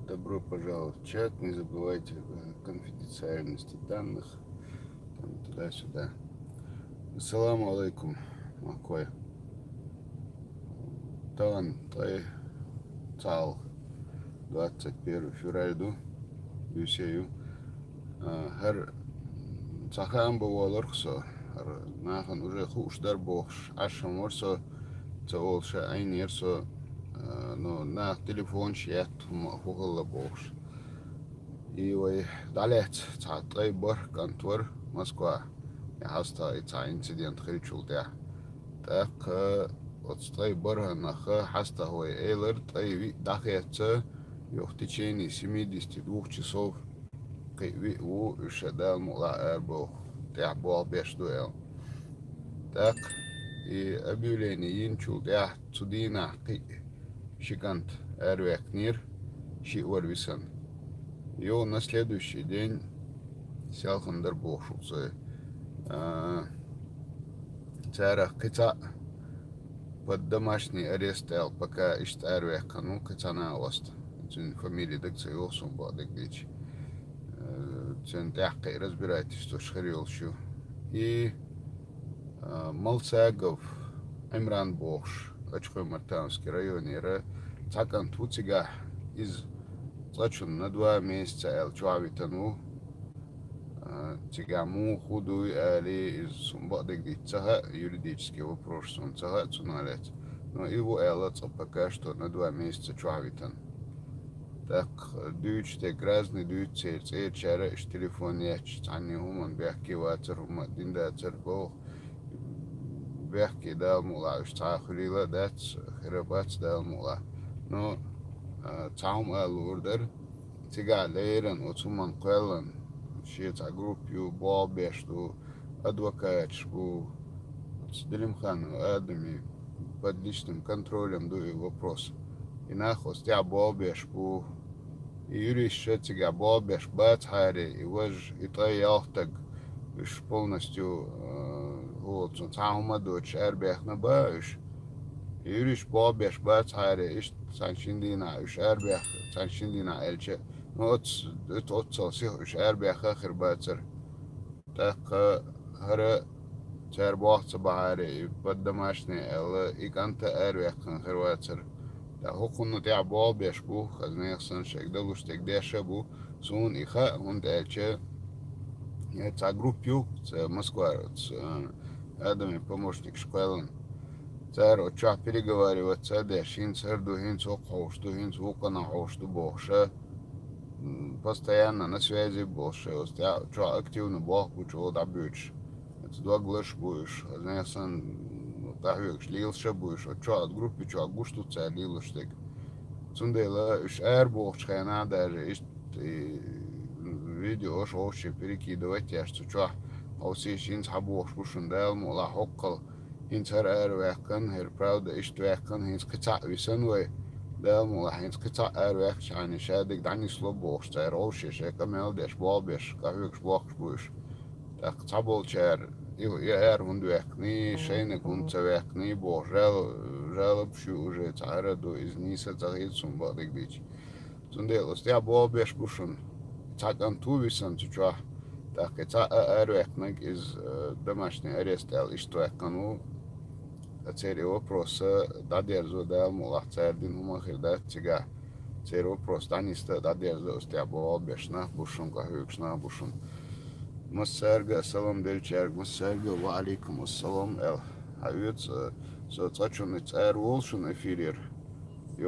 Добро пожаловать в чат. Не забывайте о конфиденциальности данных. Там, туда-сюда. Ассаламу алейкум. Макой. Тан, тай, цал. 21 февральду. Юсею. Хар цахам бавалархсо. Нахан уже хушдар бохш. Ашам орсо. Цаолша айнерсо. Но на телефон шият хухалла бохш. И ой, далее цатай бар контор Москва. Я хаста и ца инцидент хричул да. Так от стай бар наха хаста ой эйлер тай дахеца в течение 72 часов кайви у шедал мула эрбо да бол беш дуэл. Так и объявление инчул да цудина шикант эрвекнир ши орвисан. И на следующий день Сялхандер Бошуцы. Царах кица под домашний арест стоял, пока иштарвех кану кицана ост. Цин фамилия декция осум бадек дичь. Цин тяхкай разбирайтесь, что шхарил щу. И Малцагов Имран Бохш, Очхой Мартановский район, цакан туцига из Зачем на 2 месяца ел чуавитану тигаму худуй али из сумбадек дитсаха юридический вопрос он цаха цуналец. Но его элац пока что на 2 месяца чуавитан. Так дюч те грязный дюч цер чара иш телефон яч цани хуман бяхки вацер хума динда цер бох бяхки дал мула иш цахулила дац храбац дал мула. Но Taum alurder tiga leiran otuman quellan shit a group you ball besh do advocat bu Делим хан адами под личным контролем дует вопрос. И нахуй стя бall беш бу и юрий шетига бall беш бат хари и вож и то яхтаг уж полностью вот таума доч эрбех на баш. Юриш бабеш бат харе иш саншиндина уш эрбех саншиндина элче но от соси уш эрбех ахир батер так хара цер бахт бахаре под домашний эл и канта эрбех ахир батер да хукуну тя бабеш бу хазнех сан шегдал уш тег деше бу сун иха он элче это группю Москва Адами помощник школы царь отча переговариваться, да, шинцер, духин, сокош, духин, звукана, хош, бохша, постоянно на связи больше, отча активно бог, почему да будешь, это два глаш будешь, знаешь, так как лился будешь, отча от группы, отча гушту царь лился, так, цундела, уж бог, шхайна даже, видео, шоуши, перекидывать, я что, отча, а все шинц, хабох, шушундел, мула, хоккал, hins her werken, her proude is werken, hins kata wissen we. Del mola hins kata werk zijn shadig dan slobost er oosjes, kamel des balbes, kahux boxbush. Tak tabel chair, je hund werk ni, shene kunt werk ni, bo rel pshu уже цара до из ниса цагит сумбадик дич. Цундел остя балбes bushun. Цаган ту wissen чуа. Так это werk наг из домашний арест ел иштвекану. Цели вопроса дадерзо да мула цердин хумахир да тига цели вопрос даниста дадерзо остя бо бешна бушун кахюкшна бушун масарга салам делчерг масарга ва алейкум ассалам эл хавец со цачун цер волшун эфирер